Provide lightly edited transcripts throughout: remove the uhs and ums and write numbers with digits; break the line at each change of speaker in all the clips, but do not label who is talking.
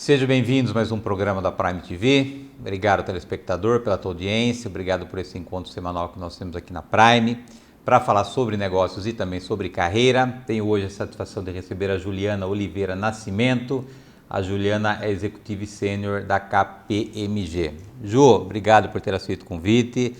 Sejam bem-vindos a mais um programa da Prime TV. Obrigado, telespectador, pela tua audiência. Obrigado por esse encontro semanal que nós temos aqui na Prime para falar sobre negócios e também sobre carreira. Tenho hoje a satisfação de receber a Juliana Oliveira Nascimento. A Juliana é Executive Sênior da KPMG. Ju, obrigado por ter aceito o convite.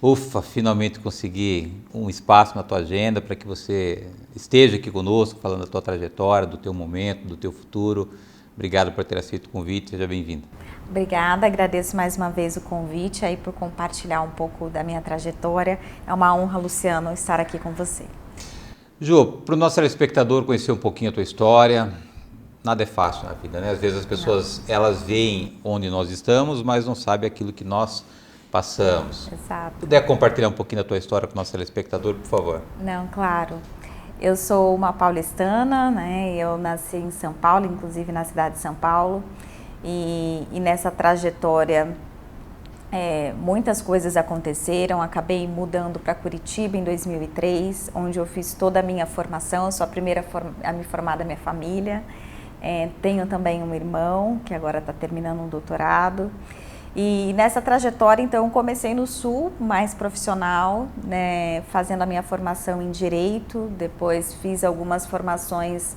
Ufa, finalmente consegui um espaço na tua agenda para que você esteja aqui conosco, falando da tua trajetória, do teu momento, do teu futuro. Obrigado por ter aceito o convite, seja bem-vinda.
Obrigada, agradeço mais uma vez o convite aí por compartilhar um pouco da minha trajetória. É uma honra, Luciano, estar aqui com você.
Ju, para o nosso telespectador conhecer um pouquinho a tua história, nada é fácil na vida, né? Às vezes as pessoas, elas veem onde nós estamos, mas não sabem aquilo que nós passamos.
Exato.
Puder compartilhar um pouquinho da tua história com o nosso telespectador, por favor.
Não, claro. Eu sou uma paulistana, né? Eu nasci em São Paulo, inclusive na cidade de São Paulo. E nessa trajetória, muitas coisas aconteceram. Acabei mudando para Curitiba em 2003, onde eu fiz toda a minha formação. Eu sou a primeira a me formar da minha família. Tenho também um irmão, que agora está terminando um doutorado. E nessa trajetória, então, comecei no Sul, mais profissional, né, fazendo a minha formação em Direito, depois fiz algumas formações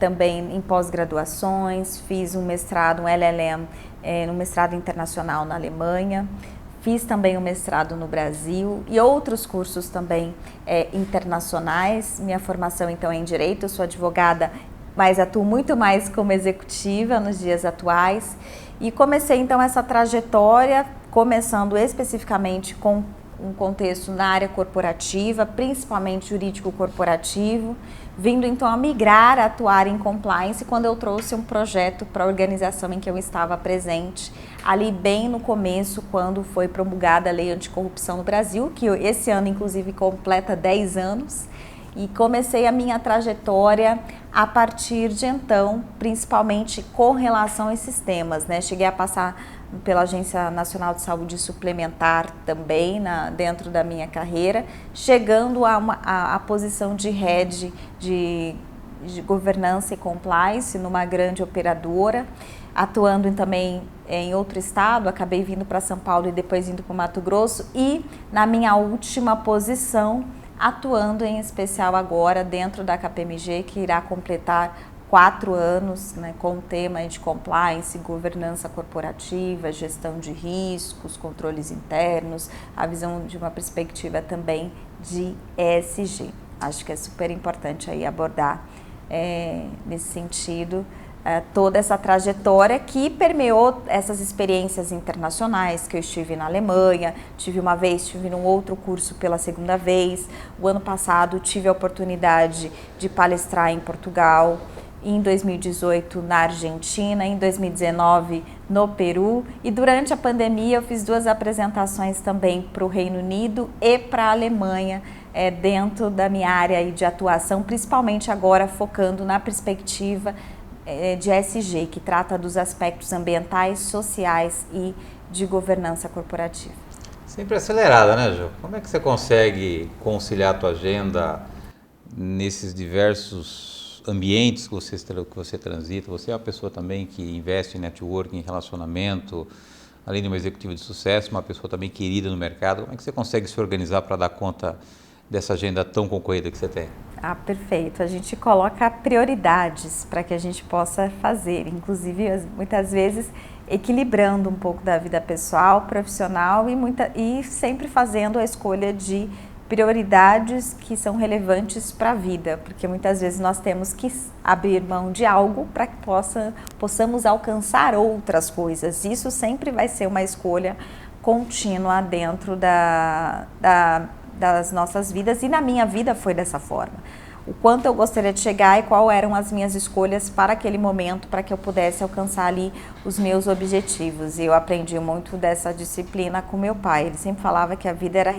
também em pós-graduações, fiz um mestrado, um LLM, um mestrado internacional na Alemanha, fiz também um mestrado no Brasil e outros cursos também internacionais. Minha formação, então, é em Direito, eu sou advogada, mas atuo muito mais como executiva nos dias atuais. E comecei então essa trajetória, começando especificamente com um contexto na área corporativa, principalmente jurídico corporativo, vindo então a migrar, a atuar em compliance quando eu trouxe um projeto para a organização em que eu estava presente, ali bem no começo, quando foi promulgada a Lei Anticorrupção no Brasil, que esse ano inclusive completa 10 anos. E comecei a minha trajetória a partir de então, principalmente com relação a esses temas, né? Cheguei a passar pela Agência Nacional de Saúde Suplementar também dentro da minha carreira, chegando a posição de head de governança e compliance numa grande operadora, atuando também em outro estado. Acabei vindo para São Paulo e depois indo para o Mato Grosso, e na minha última posição, atuando em especial agora dentro da KPMG, que irá completar 4 anos, né, com o tema de compliance, governança corporativa, gestão de riscos, controles internos, a visão de uma perspectiva também de ESG. Acho que é super importante aí abordar nesse sentido toda essa trajetória que permeou essas experiências internacionais, que eu estive na Alemanha, estive num outro curso pela segunda vez. O ano passado tive a oportunidade de palestrar em Portugal, em 2018 na Argentina, em 2019 no Peru, e durante a pandemia eu fiz 2 apresentações também para o Reino Unido e para a Alemanha, dentro da minha área de atuação, principalmente agora focando na perspectiva de ESG, que trata dos aspectos ambientais, sociais e de governança corporativa.
Sempre acelerada, né, Ju? Como é que você consegue conciliar a tua agenda nesses diversos ambientes que você transita? Você é uma pessoa também que investe em networking, em relacionamento, além de uma executiva de sucesso, uma pessoa também querida no mercado. Como é que você consegue se organizar para dar conta dessa agenda tão concorrida que você tem?
Perfeito. A gente coloca prioridades para que a gente possa fazer, inclusive muitas vezes equilibrando um pouco da vida pessoal, profissional e sempre fazendo a escolha de prioridades que são relevantes para a vida, porque muitas vezes nós temos que abrir mão de algo para que possamos alcançar outras coisas. Isso sempre vai ser uma escolha contínua dentro das nossas vidas, e na minha vida foi dessa forma. O quanto eu gostaria de chegar e quais eram as minhas escolhas para aquele momento, para que eu pudesse alcançar ali os meus objetivos. E eu aprendi muito dessa disciplina com meu pai. Ele sempre falava que a vida era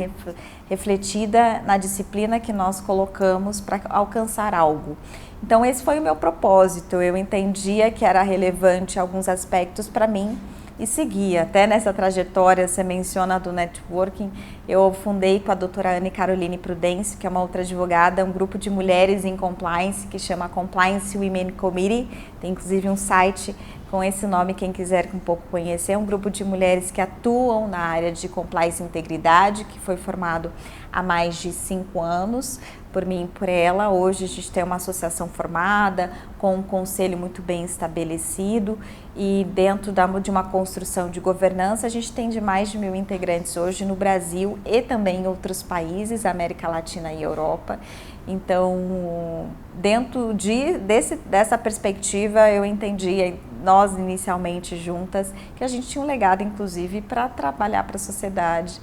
refletida na disciplina que nós colocamos para alcançar algo. Então esse foi o meu propósito. Eu entendia que era relevante alguns aspectos para mim e seguia. Até nessa trajetória, você menciona do networking, eu fundei com a doutora Anne Caroline Prudence, que é uma outra advogada, um grupo de mulheres em compliance que chama Compliance Women Committee. Tem inclusive um site Com esse nome, quem quiser um pouco conhecer, é um grupo de mulheres que atuam na área de compliance e integridade, que foi formado há mais de 5 anos, por mim e por ela. Hoje a gente tem uma associação formada, com um conselho muito bem estabelecido, e dentro de uma construção de governança, a gente tem de mais de 1.000 integrantes hoje no Brasil e também em outros países, América Latina e Europa. Então, dentro dessa perspectiva, eu entendi, nós inicialmente juntas, que a gente tinha um legado, inclusive, para trabalhar para a sociedade.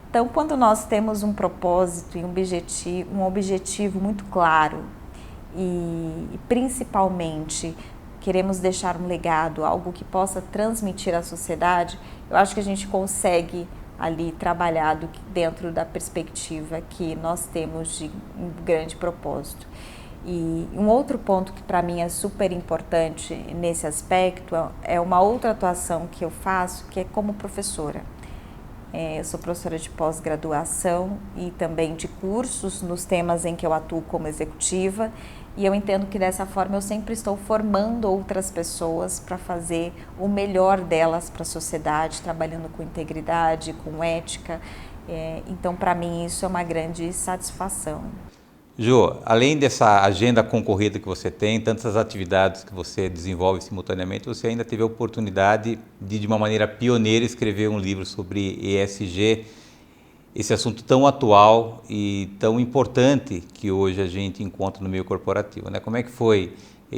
Então, quando nós temos um propósito e um objetivo muito claro e principalmente queremos deixar um legado, algo que possa transmitir à sociedade, eu acho que a gente consegue ali trabalhar dentro da perspectiva que nós temos de um grande propósito. E um outro ponto que para mim é super importante nesse aspecto é uma outra atuação que eu faço, que é como professora. Eu sou professora de pós-graduação e também de cursos nos temas em que eu atuo como executiva, e eu entendo que dessa forma eu sempre estou formando outras pessoas para fazer o melhor delas para a sociedade, trabalhando com integridade, com ética. Então, para mim, isso é uma grande satisfação.
Jo, além dessa agenda concorrida que você tem, tantas atividades que você desenvolve simultaneamente, você ainda teve a oportunidade de uma maneira pioneira, escrever um livro sobre ESG, esse assunto tão atual e tão importante que hoje a gente encontra no meio corporativo, né? Como é que foi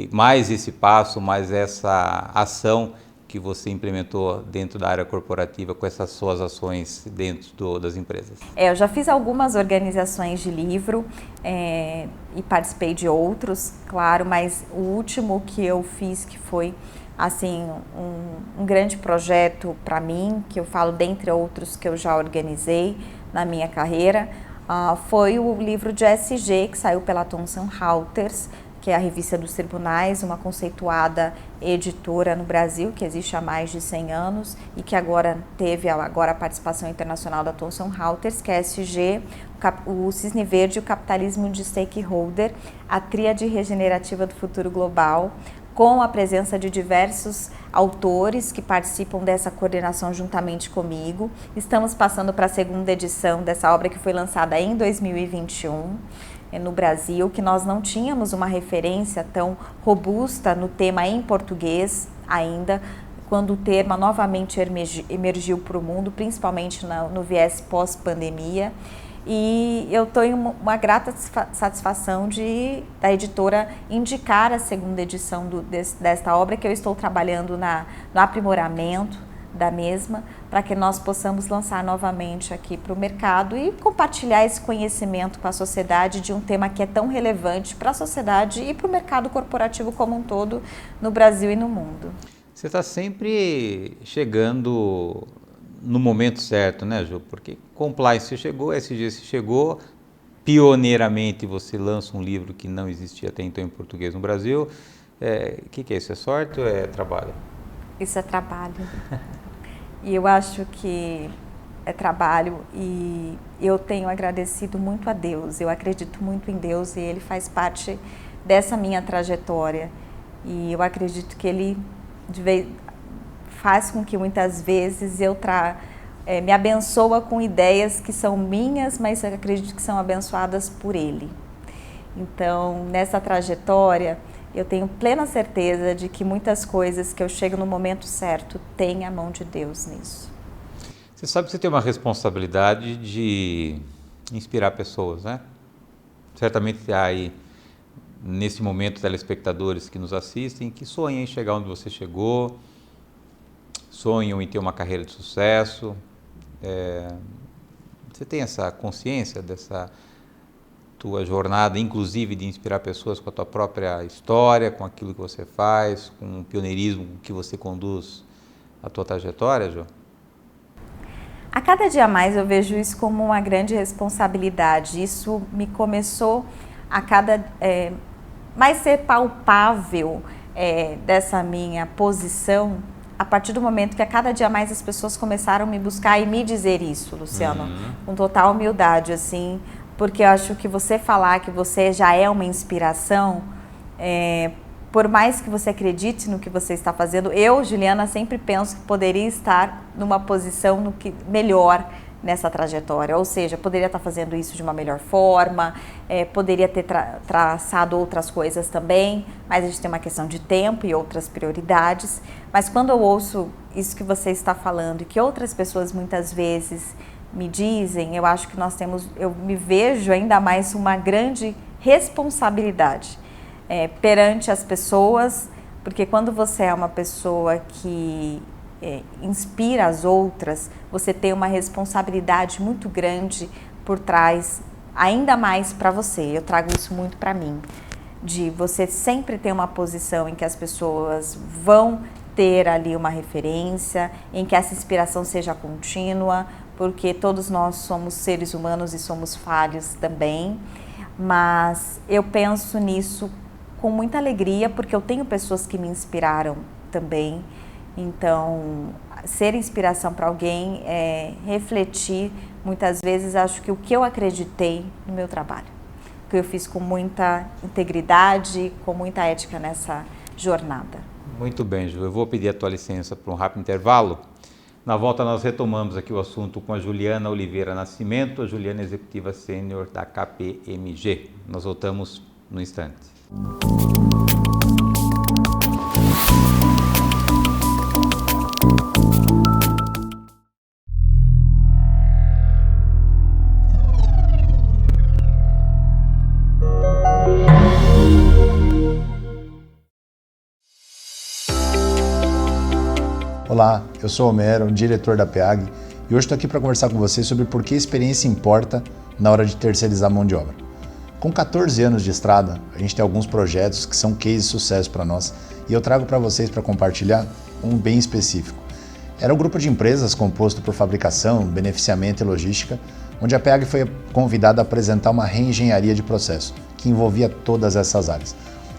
mais esse passo, mais essa ação que você implementou dentro da área corporativa com essas suas ações dentro das empresas?
Eu já fiz algumas organizações de livro e participei de outros, claro, mas o último que eu fiz, que foi assim um grande projeto para mim, que eu falo dentre outros que eu já organizei na minha carreira, foi o livro de ESG, que saiu pela Thomson Reuters, que é a revista dos tribunais, uma conceituada editora no Brasil, que existe há mais de 100 anos e que agora teve a participação internacional da Thomson Reuters, que é ESG, o Cisne Verde e o Capitalismo de Stakeholder, a tríade regenerativa do futuro global, com a presença de diversos autores que participam dessa coordenação juntamente comigo. Estamos passando para a segunda edição dessa obra, que foi lançada em 2021. No Brasil, que nós não tínhamos uma referência tão robusta no tema em português ainda, quando o tema novamente emergiu para o mundo, principalmente no viés pós-pandemia. E eu tenho uma grata satisfação da editora indicar a segunda edição desta obra, que eu estou trabalhando no aprimoramento da mesma, para que nós possamos lançar novamente aqui para o mercado e compartilhar esse conhecimento com a sociedade de um tema que é tão relevante para a sociedade e para o mercado corporativo como um todo, no Brasil e no mundo.
Você está sempre chegando no momento certo, né, Ju? Porque compliance chegou, SG chegou, pioneiramente você lança um livro que não existia até então em português no Brasil. O que é isso? É sorte ou é trabalho?
Isso é trabalho. E eu acho que é trabalho, e eu tenho agradecido muito a Deus. Eu acredito muito em Deus e Ele faz parte dessa minha trajetória. E eu acredito que Ele faz com que muitas vezes eu me abençoa com ideias que são minhas, mas eu acredito que são abençoadas por Ele. Então, nessa trajetória, eu tenho plena certeza de que muitas coisas que eu chego no momento certo têm a mão de Deus nisso.
Você sabe que você tem uma responsabilidade de inspirar pessoas, né? Certamente há aí, nesse momento, telespectadores que nos assistem, que sonham em chegar onde você chegou, sonham em ter uma carreira de sucesso. Você tem essa consciência dessa tua jornada, inclusive de inspirar pessoas com a tua própria história, com aquilo que você faz, com o pioneirismo que você conduz a tua trajetória, Jo?
A cada dia mais eu vejo isso como uma grande responsabilidade. Isso me começou a mais ser palpável dessa minha posição a partir do momento que a cada dia mais as pessoas começaram a me buscar e me dizer isso, Luciano, com total humildade, assim, porque eu acho que você falar que você já é uma inspiração por mais que você acredite no que você está fazendo, eu, Juliana, sempre penso que poderia estar numa posição melhor nessa trajetória, ou seja, poderia estar fazendo isso de uma melhor forma, poderia ter traçado outras coisas também, mas a gente tem uma questão de tempo e outras prioridades. Mas quando eu ouço isso que você está falando e que outras pessoas muitas vezes me dizem, eu acho que eu me vejo ainda mais uma grande responsabilidade perante as pessoas, porque quando você é uma pessoa que inspira as outras, você tem uma responsabilidade muito grande por trás, ainda mais para você. Eu trago isso muito para mim, de você sempre ter uma posição em que as pessoas vão ter ali uma referência, em que essa inspiração seja contínua, porque todos nós somos seres humanos e somos falhos também, mas eu penso nisso com muita alegria, porque eu tenho pessoas que me inspiraram também. Então, ser inspiração para alguém é refletir, muitas vezes, acho que o que eu acreditei no meu trabalho, que eu fiz com muita integridade, com muita ética nessa jornada.
Muito bem, Ju. Eu vou pedir a tua licença para um rápido intervalo. Na volta nós retomamos aqui o assunto com a Juliana Oliveira Nascimento, a Juliana Executiva Sênior da KPMG. Nós voltamos no instante.
Olá, eu sou Homero, diretor da PEAG, e hoje estou aqui para conversar com vocês sobre por que a experiência importa na hora de terceirizar a mão de obra. Com 14 anos de estrada, a gente tem alguns projetos que são case de sucesso para nós, e eu trago para vocês para compartilhar um bem específico. Era um grupo de empresas composto por fabricação, beneficiamento e logística, onde a PEAG foi convidada a apresentar uma reengenharia de processo, que envolvia todas essas áreas.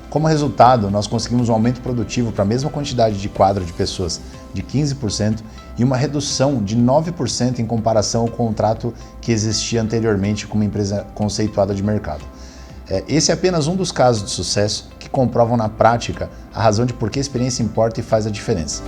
Como resultado, nós conseguimos um aumento produtivo para a mesma quantidade de quadro de pessoas de 15% e uma redução de 9% em comparação ao contrato que existia anteriormente com uma empresa conceituada de mercado. Esse é apenas um dos casos de sucesso que comprovam na prática a razão de por que a experiência importa e faz a diferença.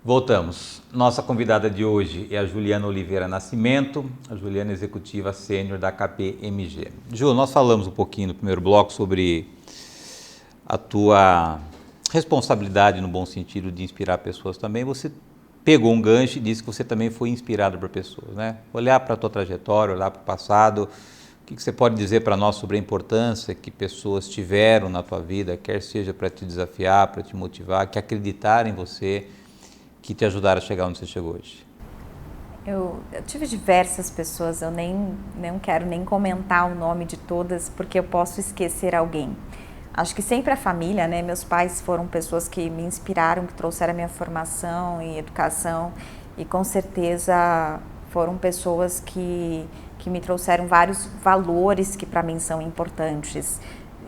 Voltamos. Nossa convidada de hoje é a Juliana Oliveira Nascimento, a Juliana Executiva Sênior da KPMG. Ju, nós falamos um pouquinho no primeiro bloco sobre a tua responsabilidade, no bom sentido, de inspirar pessoas também. Você pegou um gancho e disse que você também foi inspirado por pessoas, né? Olhar para a tua trajetória, olhar para o passado. O que você pode dizer para nós sobre a importância que pessoas tiveram na tua vida, quer seja para te desafiar, para te motivar, que acreditaram em você, que te ajudaram a chegar onde você chegou hoje?
Eu tive diversas pessoas, eu não quero nem comentar o nome de todas, porque eu posso esquecer alguém. Acho que sempre a família, né? Meus pais foram pessoas que me inspiraram, que trouxeram a minha formação e educação, e com certeza foram pessoas que me trouxeram vários valores que para mim são importantes: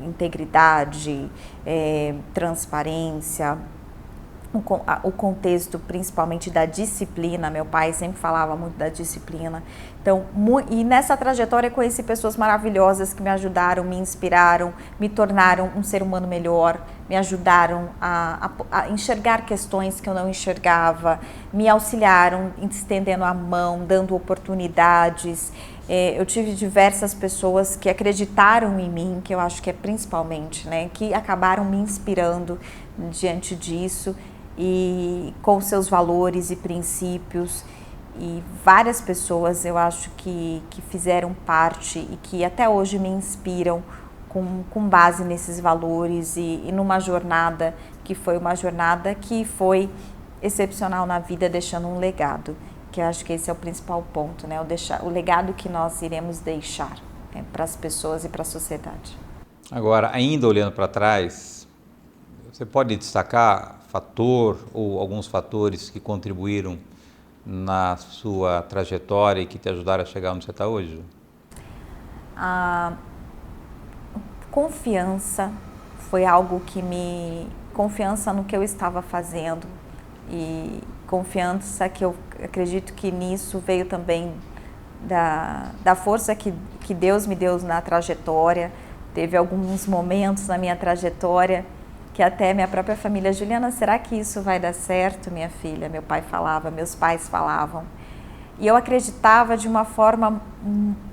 integridade, transparência, o contexto principalmente da disciplina. Meu pai sempre falava muito da disciplina. Então, e nessa trajetória eu conheci pessoas maravilhosas que me ajudaram, me inspiraram, me tornaram um ser humano melhor, me ajudaram a enxergar questões que eu não enxergava, me auxiliaram estendendo a mão, dando oportunidades. Eu tive diversas pessoas que acreditaram em mim, que eu acho que é principalmente, né, que acabaram me inspirando diante disso, e com seus valores e princípios, e várias pessoas eu acho que fizeram parte e que até hoje me inspiram com base nesses valores e numa jornada que foi uma jornada que foi excepcional na vida, deixando um legado, que eu acho que esse é o principal ponto, né? O legado que nós iremos deixar, né, para as pessoas e para a sociedade.
Agora, ainda olhando para trás, você pode destacar fator ou alguns fatores que contribuíram na sua trajetória e que te ajudaram a chegar onde você está hoje?
A confiança foi algo que confiança no que eu estava fazendo e confiança que eu acredito que nisso veio também da força que Deus me deu na trajetória. Teve alguns momentos na minha trajetória que até minha própria família, Juliana, será que isso vai dar certo, minha filha? Meu pai falava, meus pais falavam. E eu acreditava de uma forma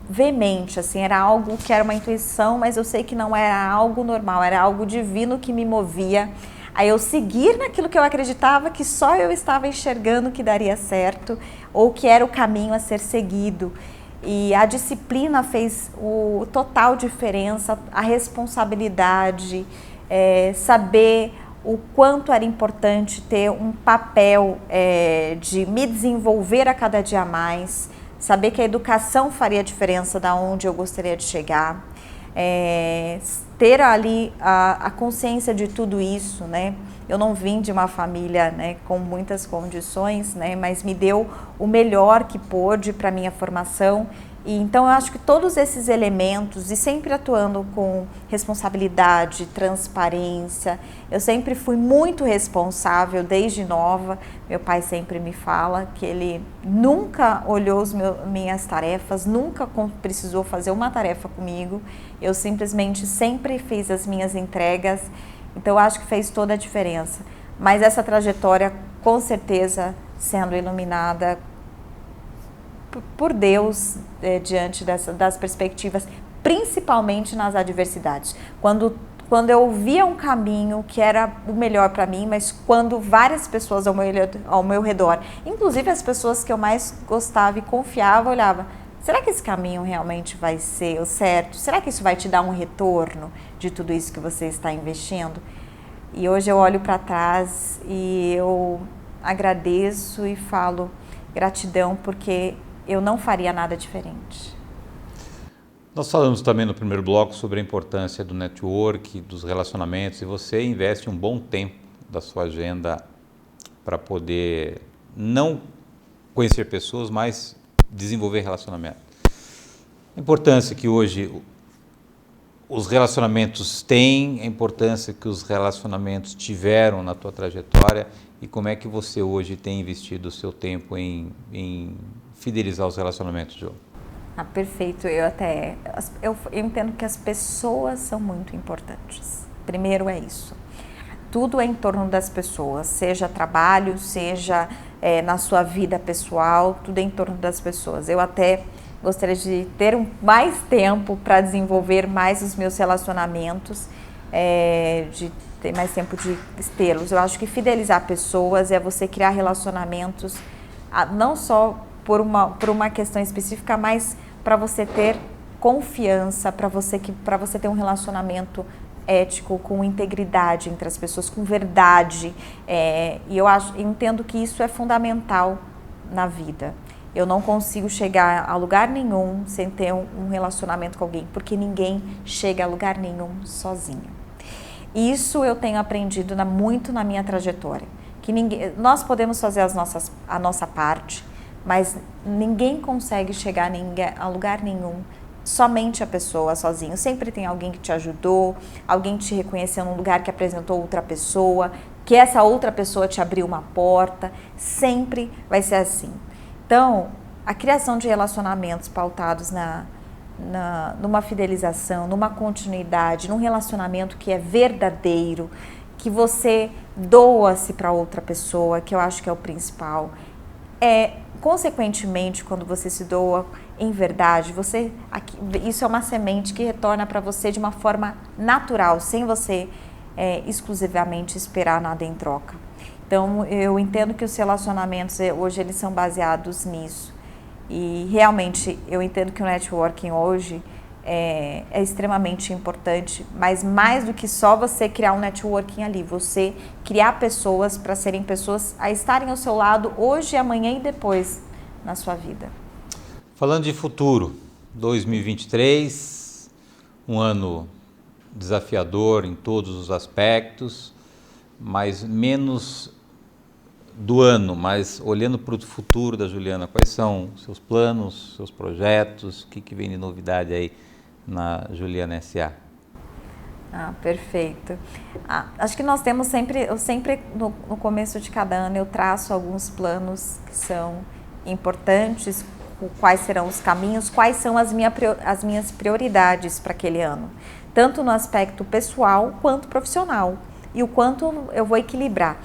veemente, assim, era algo que era uma intuição, mas eu sei que não era algo normal, era algo divino que me movia a eu seguir naquilo que eu acreditava que só eu estava enxergando que daria certo ou que era o caminho a ser seguido. E a disciplina fez o total diferença, a responsabilidade, saber o quanto era importante ter um papel de me desenvolver a cada dia mais, saber que a educação faria diferença da onde eu gostaria de chegar, ter ali a consciência de tudo isso, né? Eu não vim de uma família, né, com muitas condições, né, mas me deu o melhor que pôde para a minha formação. E então eu acho que todos esses elementos, e sempre atuando com responsabilidade, transparência, eu sempre fui muito responsável desde nova. Meu pai sempre me fala que ele nunca olhou minhas tarefas, nunca precisou fazer uma tarefa comigo, eu simplesmente sempre fiz as minhas entregas, então eu acho que fez toda a diferença. Mas essa trajetória, com certeza, sendo iluminada por Deus, diante das perspectivas, principalmente nas adversidades. Quando eu via um caminho que era o melhor para mim, mas quando várias pessoas ao meu redor, inclusive as pessoas que eu mais gostava e confiava, olhava, será que esse caminho realmente vai ser o certo? Será que isso vai te dar um retorno de tudo isso que você está investindo? E hoje eu olho para trás e eu agradeço e falo gratidão, porque eu não faria nada diferente.
Nós falamos também no primeiro bloco sobre a importância do network, dos relacionamentos, e você investe um bom tempo da sua agenda para poder não conhecer pessoas, mas desenvolver relacionamento. A importância que hoje os relacionamentos têm, a importância que os relacionamentos tiveram na tua trajetória e como é que você hoje tem investido o seu tempo em fidelizar os relacionamentos, João?
Perfeito. Eu entendo que as pessoas são muito importantes. Primeiro é isso. Tudo é em torno das pessoas, seja trabalho, seja na sua vida pessoal, tudo é em torno das pessoas. Eu até gostaria de ter mais tempo para desenvolver mais os meus relacionamentos, de ter mais tempo de tê-los. Eu acho que fidelizar pessoas é você criar relacionamentos, não só por uma questão específica, mas para você ter confiança, para você ter um relacionamento ético, com integridade entre as pessoas, com verdade. E eu entendo que isso é fundamental na vida. Eu não consigo chegar a lugar nenhum sem ter um relacionamento com alguém, porque ninguém chega a lugar nenhum sozinho. Isso eu tenho aprendido muito na minha trajetória, que nós podemos fazer a nossa parte, mas ninguém consegue chegar a lugar nenhum, somente a pessoa sozinho. Sempre tem alguém que te ajudou, alguém te reconheceu num lugar que apresentou outra pessoa, que essa outra pessoa te abriu uma porta, sempre vai ser assim. Então, a criação de relacionamentos pautados numa fidelização, numa continuidade, num relacionamento que é verdadeiro, que você doa-se para outra pessoa, que eu acho que é o principal. Consequentemente, quando você se doa em verdade, isso é uma semente que retorna para você de uma forma natural, sem você exclusivamente esperar nada em troca. Então, eu entendo que os relacionamentos hoje eles são baseados nisso. E realmente eu entendo que o networking hoje é extremamente importante, mas mais do que só você criar um networking ali, você criar pessoas para serem pessoas a estarem ao seu lado hoje, amanhã e depois na sua vida.
Falando de futuro, 2023, um ano desafiador em todos os aspectos, mas menos do ano, mas olhando para o futuro da Juliana, quais são os seus planos, seus projetos, o que vem de novidade aí na Juliana S.A.?
Perfeito. Acho que nós temos sempre no começo de cada ano eu traço alguns planos que são importantes, quais serão os caminhos, quais são as minhas prioridades para aquele ano, tanto no aspecto pessoal quanto profissional, e o quanto eu vou equilibrar.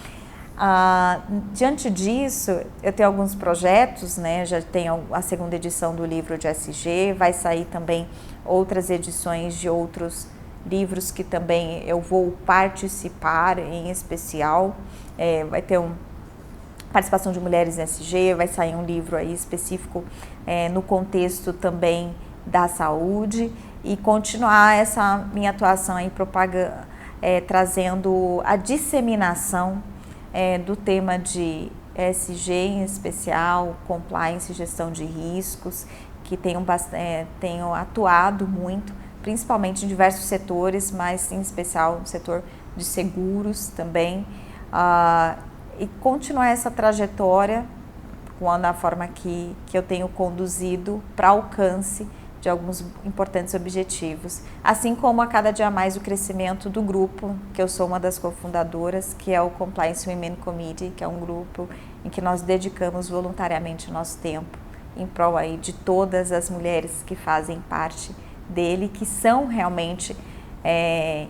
Diante disso, eu tenho alguns projetos, né? Já tenho a segunda edição do livro de SG, vai sair também outras edições de outros livros que também eu vou participar, em especial, vai ter participação de mulheres em SG, vai sair um livro aí específico no contexto também da saúde, e continuar essa minha atuação aí trazendo a disseminação do tema de ESG, em especial compliance e gestão de riscos, que tenho atuado muito, principalmente em diversos setores, mas em especial no setor de seguros também, e continuar essa trajetória da forma que eu tenho conduzido para alcance de alguns importantes objetivos, assim como a cada dia mais o crescimento do grupo, que eu sou uma das cofundadoras, que é o Compliance Women Committee, que é um grupo em que nós dedicamos voluntariamente o nosso tempo em prol aí de todas as mulheres que fazem parte dele, que são realmente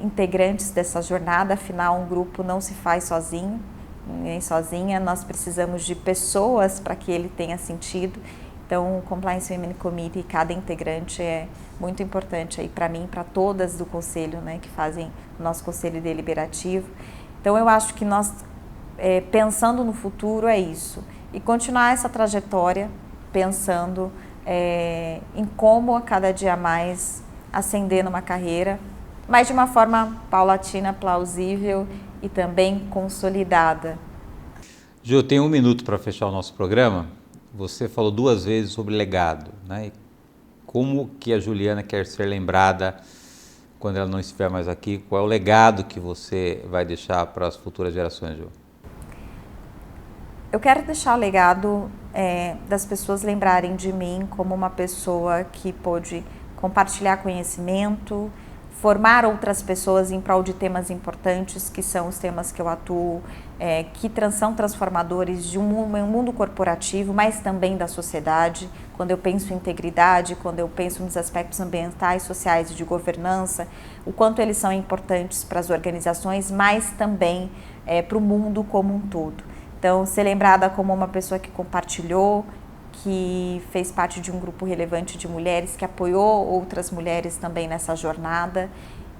integrantes dessa jornada. Afinal, um grupo não se faz sozinho, nem sozinha, nós precisamos de pessoas para que ele tenha sentido. Então, o Compliance Women Committee, cada integrante é muito importante aí para mim, para todas do conselho, né, que fazem o nosso conselho deliberativo. Então, eu acho que nós, pensando no futuro, é isso. E continuar essa trajetória, pensando em como a cada dia mais ascender numa carreira, mas de uma forma paulatina, plausível e também consolidada.
Ju, eu tenho 1 minuto para fechar o nosso programa. Você falou 2 vezes sobre legado, né? Como que a Juliana quer ser lembrada quando ela não estiver mais aqui? Qual é o legado que você vai deixar para as futuras gerações, Ju?
Eu quero deixar o legado das pessoas lembrarem de mim como uma pessoa que pôde compartilhar conhecimento, formar outras pessoas em prol de temas importantes, que são os temas que eu atuo, que são transformadores de um mundo corporativo, mas também da sociedade. Quando eu penso em integridade, quando eu penso nos aspectos ambientais, sociais e de governança, o quanto eles são importantes para as organizações, mas também para o mundo como um todo. Então, ser lembrada como uma pessoa que compartilhou, que fez parte de um grupo relevante de mulheres, que apoiou outras mulheres também nessa jornada,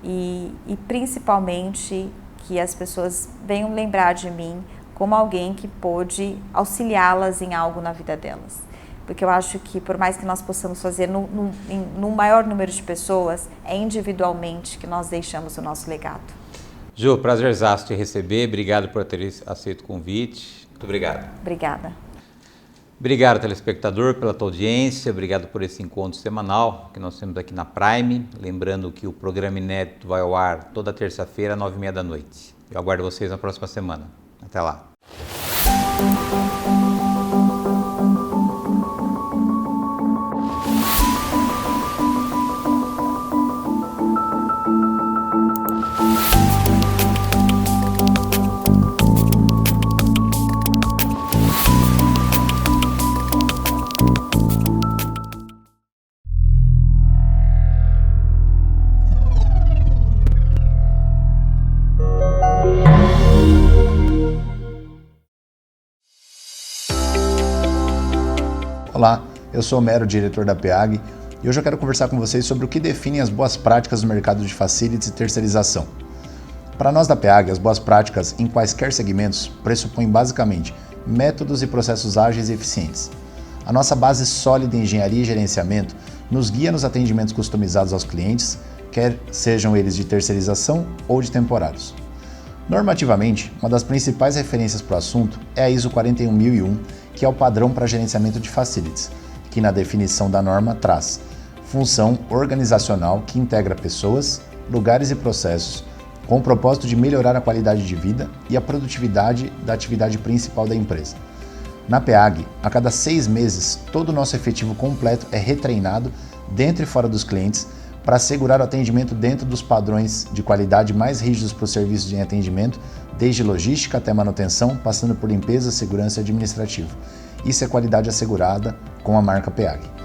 e principalmente que as pessoas venham lembrar de mim como alguém que pôde auxiliá-las em algo na vida delas. Porque eu acho que, por mais que nós possamos fazer no maior número de pessoas, é individualmente que nós deixamos o nosso legado.
Ju, prazerzaço te receber, obrigado por ter aceito o convite. Muito obrigado.
Obrigada.
Obrigado, telespectador, pela tua audiência, obrigado por esse encontro semanal que nós temos aqui na Prime. Lembrando que o programa inédito vai ao ar toda terça-feira, às 9h30 da noite. Eu aguardo vocês na próxima semana. Até lá.
Olá, eu sou o Mero, diretor da PEAG, e hoje eu quero conversar com vocês sobre o que definem as boas práticas no mercado de facilities e terceirização. Para nós da PEAG, as boas práticas em quaisquer segmentos pressupõem basicamente métodos e processos ágeis e eficientes. A nossa base sólida em engenharia e gerenciamento nos guia nos atendimentos customizados aos clientes, quer sejam eles de terceirização ou de temporários. Normativamente, uma das principais referências para o assunto é a ISO 41001, que é o padrão para gerenciamento de facilities, que na definição da norma traz função organizacional que integra pessoas, lugares e processos com o propósito de melhorar a qualidade de vida e a produtividade da atividade principal da empresa. Na PEAG, a cada 6 meses, todo o nosso efetivo completo é retreinado dentro e fora dos clientes para assegurar o atendimento dentro dos padrões de qualidade mais rígidos para os serviços de atendimento, desde logística até manutenção, passando por limpeza, segurança e administrativo. Isso é qualidade assegurada com a marca PEAG.